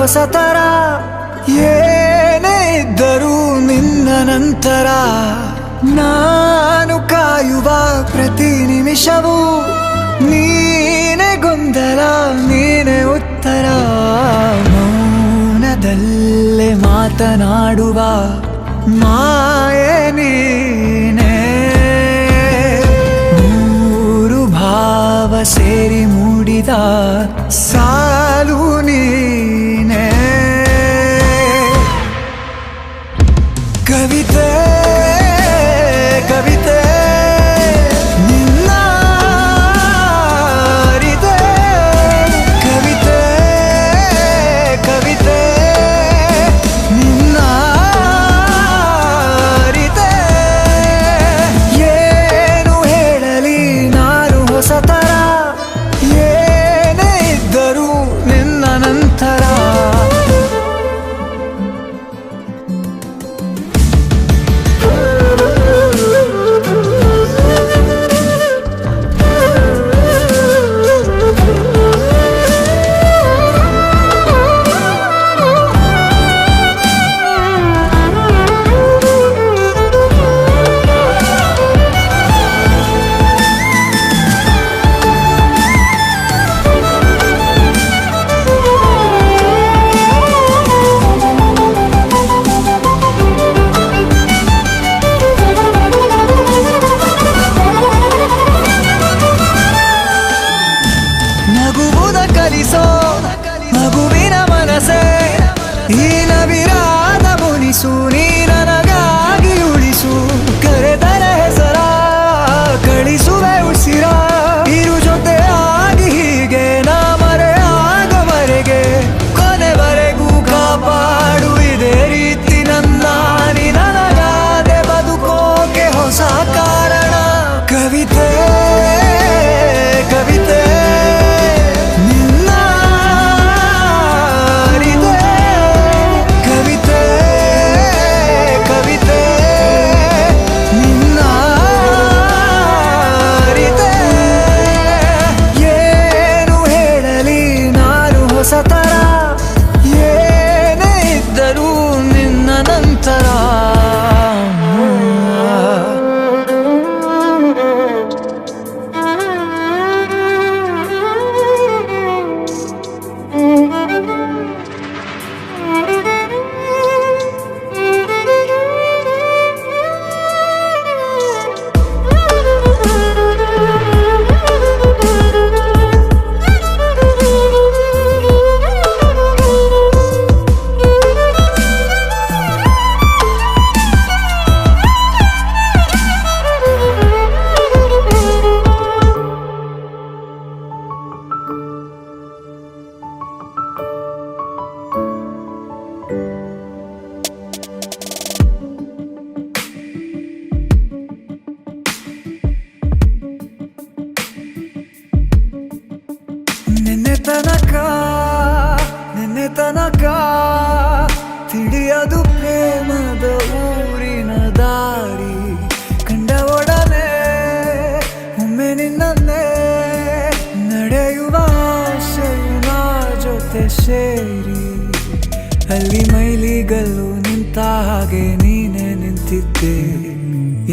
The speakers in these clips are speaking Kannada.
ಹೊಸತರ ಏನೇ ಇದ್ದರೂ ನಿನ್ನ ನಂತರ ನಾನು ಕಾಯುವ ಪ್ರತಿ ನಿಮಿಷವೂ ನೀನೆ ಗೊಂದಲ ನೀನೆ ಉತ್ತರ ಮೌನದಲ್ಲೇ ಮಾತನಾಡುವ ಮಾಯೆ ನೀನೆ ಮೂರು ಭಾವ ಸೇರಿ ಮೂಡಿದ ಸಾಲು ನೀನೆ ಕವಿತೆ ಕವಿತೆ ನಿನ್ನ ಅರಿತೆ ಕವಿತೆ ಕವಿತೆ ನಿನ್ನ ಅರಿತೆ ಏನು ಹೇಳಲಿ ನಾನು ಹೊಸತರ ಏನೇ ಇದ್ದರೂ ನಿನ್ನ ನಂತರ ನಗುವುದ ಕಲಿಸೋ ಮಗುವಿನ ಮನಸೆ ಈ ನವಿರಾದ ಮುನಿಸು ನೀ ನನಗಾಗಿ ಉಳಿಸು ಕರೆದರೆ ಹೆಸರ ಕಳಿಸುವೆ ಉಸಿರ ಇರು ಜೊತೆ ಆಗಿ ಹೀಗೆ ನಾ ಮರೆಯಾಗವರೆಗೆ ಕೊನೆವರೆಗೂ ಕಾಪಾಡು ಇದೇ ರೀತಿ ನನ್ನ ನೀ ನನಗಾದೆ ಬದುಕೋಕೆ ಹೊಸ ಕಾರಣ ಕವಿತೆ ಕವಿತೆ ನಿನ್ನ ಅರಿತೆ ಕವಿತೆ ಕವಿತೆ ನಿನ್ನ ಅರಿತೆ ಏನು ಹೇಳಲಿ ನಾನು ಹೊಸತರ ಏನೇ ಇದ್ದರೂ ನಿನ್ನ ನಂತರ ನಿನ್ನೆ ತನಕ ತಿಳಿಯದು ಪ್ರೇಮದ ಊರಿನ ದಾರಿ ಕಂಡ ಒಡನೆ ಒಮ್ಮೆ ನಿನ್ನೇ ನಡೆಯುವ ಆಸೆಯ ಜೊತೆ ಸೇರಿ ಅಲ್ಲಿ ಮೈಲಿಗಲ್ಲು ನಿಂತ ಹಾಗೆ ನೀನೆ ನಿಂತಿದ್ದೆ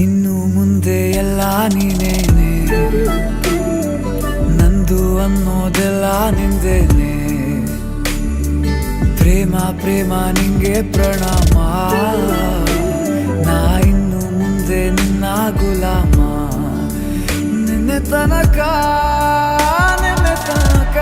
ಇನ್ನು ಮುಂದೆ ಎಲ್ಲ ನೀನೇನೆ ನಂದು ಅನ್ನೋದೆಲ್ಲ ನಿಂದೇನೆ ಪ್ರೇಮ ಪ್ರೇಮ ನಿಂಗೆ ಪ್ರಣಾಮ ನಾ ಇನ್ನು ಮುಂದೆ ನಿನ್ನ ಗುಲಾಮ ನಿನ್ನೆ ತನಕ ನಿನ್ನೆ ತನಕ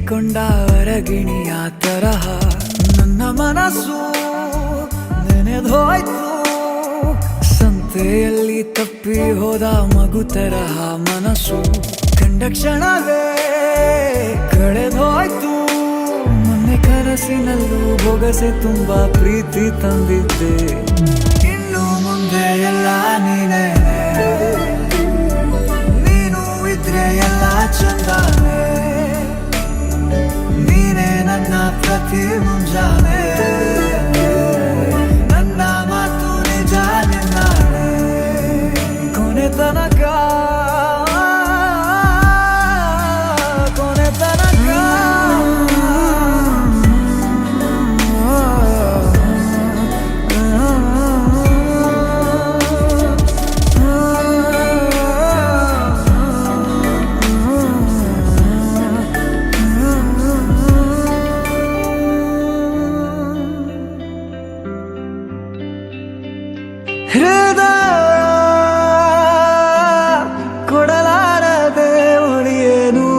ಸೇರಿಕೊಂಡ ಹೊರಗಿಣಿಯ ತರಹ ನನ್ನ ಮನಸ್ಸು ನೆನೆದೋಯ್ತು. ಸಂತೆಯಲ್ಲಿ ತಪ್ಪಿ ಹೋದ ಮಗು ತರಹ ಮನಸ್ಸು ಕಂಡ ಕ್ಷಣವೇ ಕಳೆದೋಯ್ತು. ಮೊನ್ನೆ ಕನಸಿನಲ್ಲೂ ಬೊಗಸೆ ತುಂಬಾ ಪ್ರೀತಿ ತಂದಿದ್ದೆ. ಇನ್ನು ಮುಂದೆ ಎಲ್ಲ ನೀನೇ, ನೀನು ಇದ್ರೆ ಎಲ್ಲ ಚಂದಾನೆ. ನೀನೇ ನನ್ನ ಪ್ರತಿ ಮುಂಜಾನೆ, ನನ್ನ ಮಾತು ನಿಜ ನಿನ್ನಾನೆ. ಕೊನೆ ತನಕ ಕೊನೆ ತನಕ ಹೃದಯ ಕೊಡಲಾರದೆ ಉಳಿಯೇನು.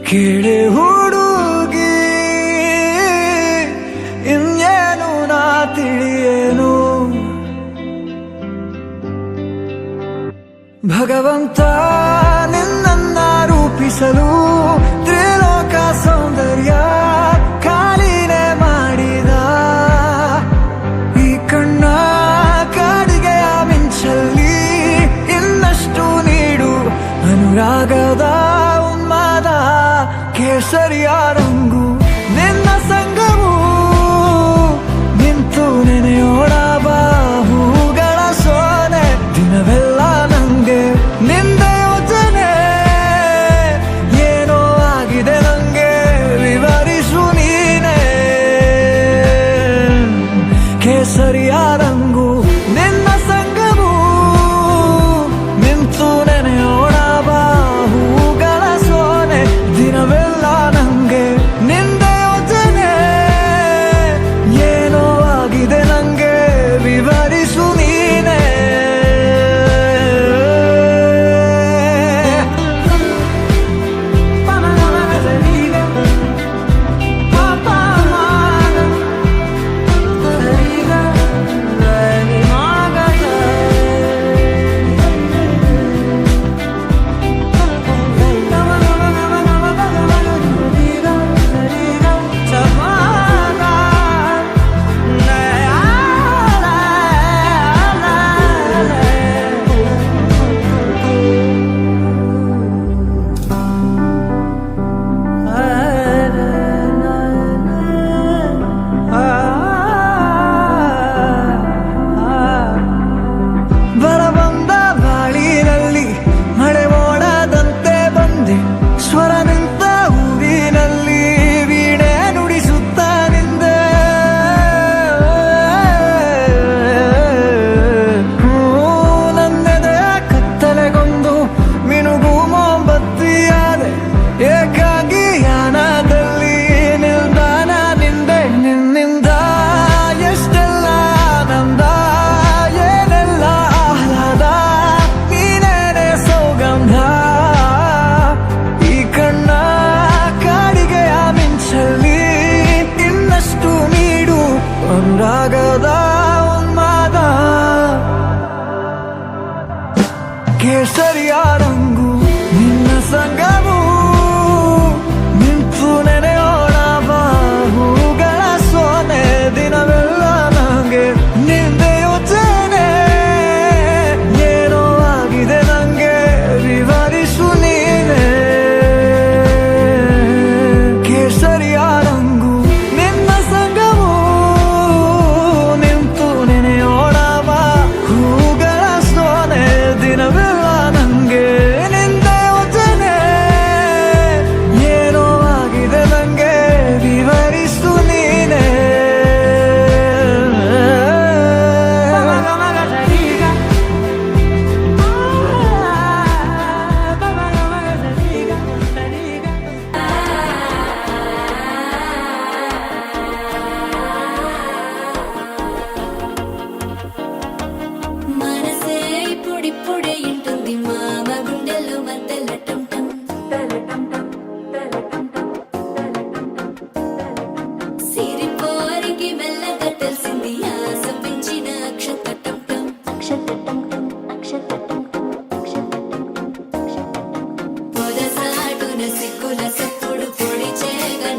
ಕೇಳೆ ಹುಡುಗಿ ಇನ್ನೇನು ನಾ ತಿಳಿಯೇನು. ಭಗವಂತ ನಿನ್ನನ್ನ ರೂಪಿಸಲು ತ್ರಿಲೋಕ ಸೌಂದರ್ಯ ಕಾಲಿನೇ ಮಾಡಿದ. ಈ ಕಣ್ಣ ಕಾಡಿಗೆಯ ಮಿಂಚಲ್ಲಿ ಇನ್ನಷ್ಟು ನೀಡು ಅನುರಾಗದ ಉನ್ಮಾದ ಕೇಸರಿಯ ರಂಗು. ನಿನ್ನ ಸಂಗವು ನಿಂತು ನೆನೆಯೋಣ ಬಾಹುಗಳ ಸೋನೆ. ದಿನವೆಲ್ಲ ನಂಗೆ ನಿಂದ ಯೋಚನೆ, ಏನೋ ಆಗಿದೆ ನಂಗೆ ವಿವರಿಸು ನೀನೆ. ಕೇಸರಿಯ ರಂಗು ನಿನ್ನ ಸಂಗವು ನಿಂತು ನೆನೆಯೋಣ ಬಾಹುಗಳ ಸೋನೆ. ದಿನವೆಲ್ಲ ನಂಗೆ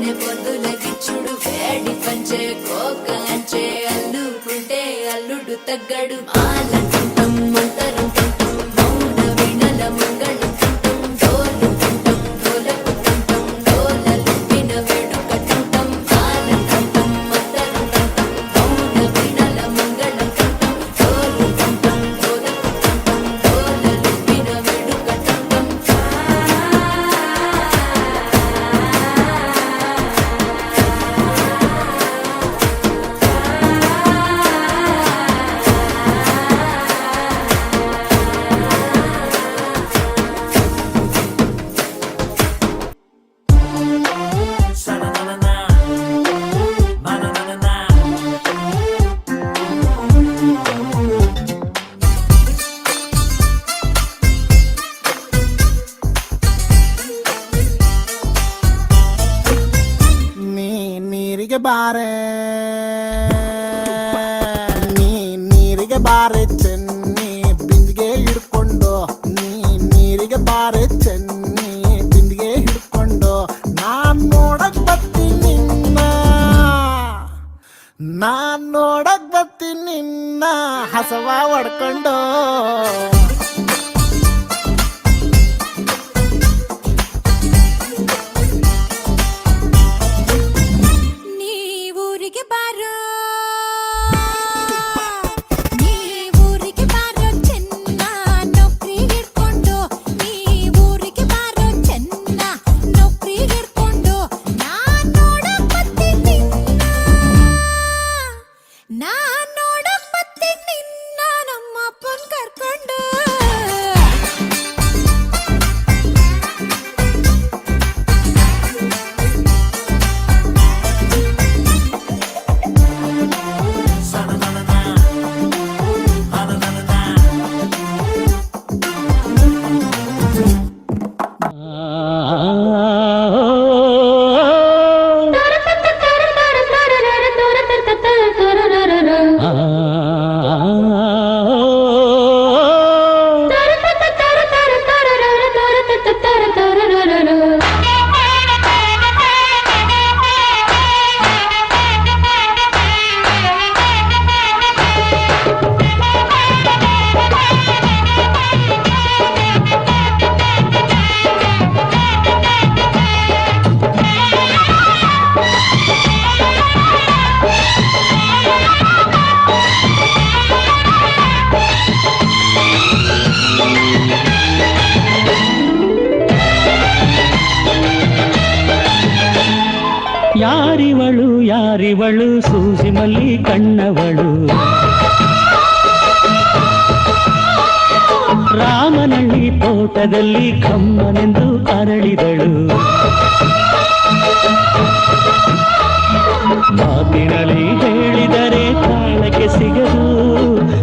తేనె పొద్దులకిచ్చుడు వేడి పంచే కోక అంచే అల్లుకుంటే అల్లుడు తగ్గడు ఆలంటుంటాం మంతరంటుంటాం మౌన వీణల మంగళంటుంటాం డోలుకుంటాం డోలకుంటుంటాం డోలలిప్పిన వేడుకటుంటాం ఆలంటుంటాం మంతరంటుంటాం మౌన వీణల మంగళంటుంటాం డోలుకుంటాం డోలకుంటుంటాం డోలలిప్పిన వేడుకటుంటాం ನೀರಿಗೆ ಬಾರೆ ನೀರಿಗೆ ಬಾರೆ ಚೆನ್ನಿ ಬಿಂದಿಗೆ ಹಿಡ್ಕೊಂಡು ನೀರಿಗೆ ಬಾರೆ ಚೆನ್ನಿ ಬಿಂದಿಗೆ ಹಿಡ್ಕೊಂಡು ನಾನ್ ನೋಡಕ್ ಬರ್ತೀನಿ ನಾನ್ ನೋಡಕ್ ಬರ್ತೀನಿ ನಿನ್ನ ಹಸವ ಹೊಡ್ಕೊಂಡು ಊರಿಗೆ ಬಾರೋ ನೀ ಊರಿಗೆ ಬಾರೋ ಚೆನ್ನ ನೌಕರಿ ಹಿಡ್ಕೊಂಡು ನೀ ಊರಿಗೆ ಬಾರೋ ಚೆನ್ನ ನೌಕರಿ ಹಿಡ್ಕೊಂಡು ನಾನ್ ನೋಡಕ್ ಬರ್ತೀನಿ ನಿನ್ನ ನಮ್ಮ ಅಪ್ಪನ್ ಕರ್ಕೊಂಡು ಯಾರಿವಳು ಸೂಜಿ ಮಲ್ಲಿ ಕಣ್ಣವಳು ರಾಮನಳ್ಳಿ ತೋಟದಲ್ಲಿ ಕಮ್ಮನೆಂದು ಅರಳಿದಳು ಮಾತಿನಲ್ಲಿ ಹೇಳಿದರೆ ತಾಳಕ್ಕೆ ಸಿಗದು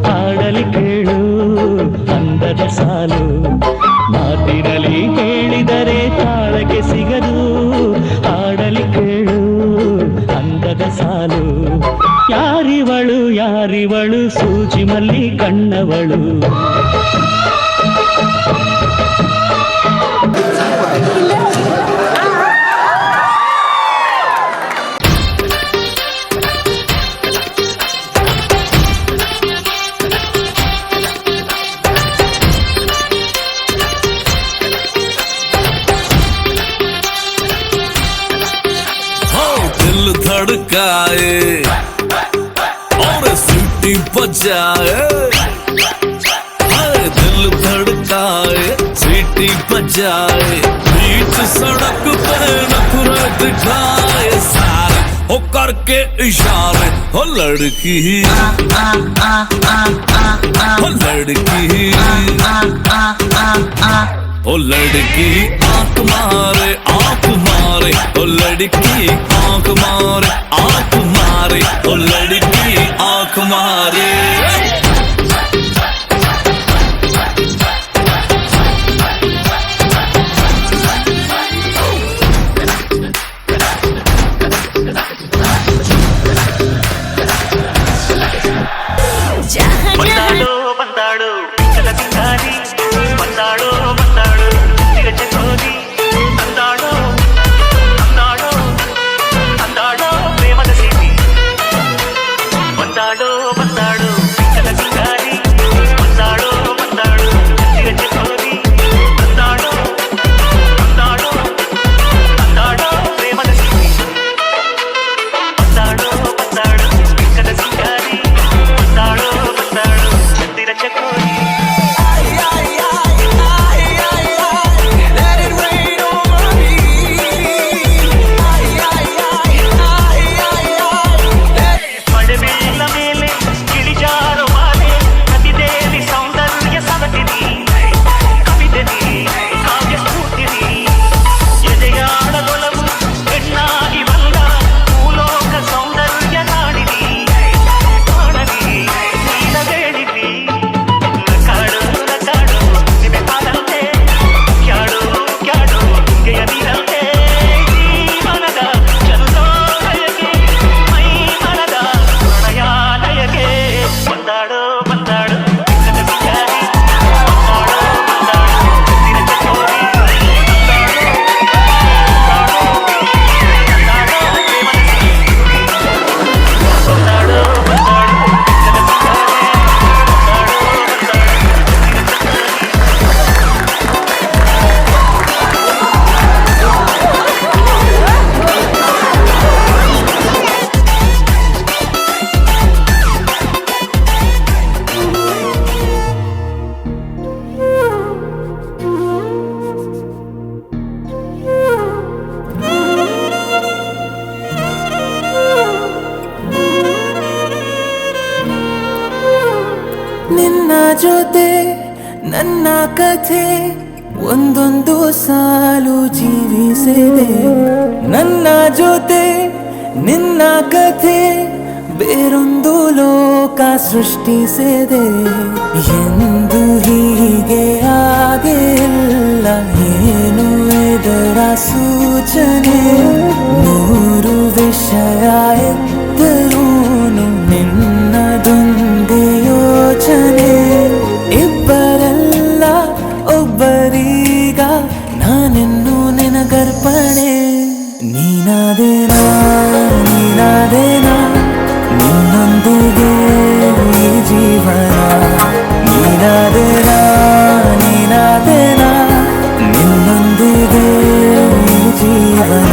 ಹಾಡಲಿ ಕೇಳು ಅಂದದ ಸಾಲು ಮಾತಿನಲ್ಲಿ ಹೇಳಿದರೆ ತಾಳಕ್ಕೆ ಸಿಗದು ಹಾಡಲಿ ಕೇಳು ಅಂದದ ಸಾಲು ಯಾರಿವಳು ಸೂಜಿ ಮಲ್ಲಿ ಕಣ್ಣವಳು धड़काए और सीटी बजाए दिल धड़काए सीटी बजाए बीच सड़क पे नखरा दिखाए सारे हो करके इशारे हो लड़की ओ लड़की आंख मारे ओ लड़की आंख मारे ओ लड़की आंख मारे ಬಂದಾಳು ಪಿಂಕಲ ಪಿಂಗಾರಿ ಬಂದಾಳು ದಿಗಜ ಕೋರಿ ಬಂದಾಳು ಜೊತೆ ನನ್ನ ಕಥೆ ಒಂದೊಂದು ಸಾಲು ಜೀವಿಸಿದೆ. ನನ್ನ ಜೊತೆ ನಿನ್ನ ಕಥೆ ಬೇರೊಂದು ಲೋಕ ಸೃಷ್ಟಿಸಿದೆ. ಎಂದು ಹೀಗೆ ಆಗಿಲ್ಲ, ಏನು ಇದರ ಸೂಚನೆ? ನೂರು ವಿಷಯ ಇದ್ದರೂನು ನಿನ್ನದೊಂದೇ ಯೋಚನೆ. ಇಬ್ಬರಲ್ಲ ಒಬ್ಬರೀಗ ನಾನಿನ್ನು ನಿನಗರ್ಪಣೆ. ನೀನಾದೇನಾ ನೀನಾದೇನಾ ನಿನ್ನೊಂದಿಗೆ ಈ ಜೀವನ. ನೀನಾದೇನಾ ನೀನಾದೇನಾ ನಿನ್ನೊಂದಿಗೆ ಈ ಜೀವನ.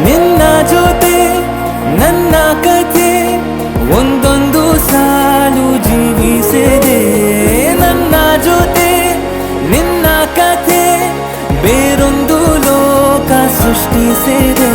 ನಿನ್ನ ಜೊತೆ ನನ್ನ ಕಥೆ ಒಂದೊಂದು ಸಾಲು ಜೀವಿಸಿದೆ. ನನ್ನ ಜೊತೆ ನಿನ್ನ ಕಥೆ ಬೇರೊಂದು ಲೋಕ ಸೃಷ್ಟಿಸಿದೆ.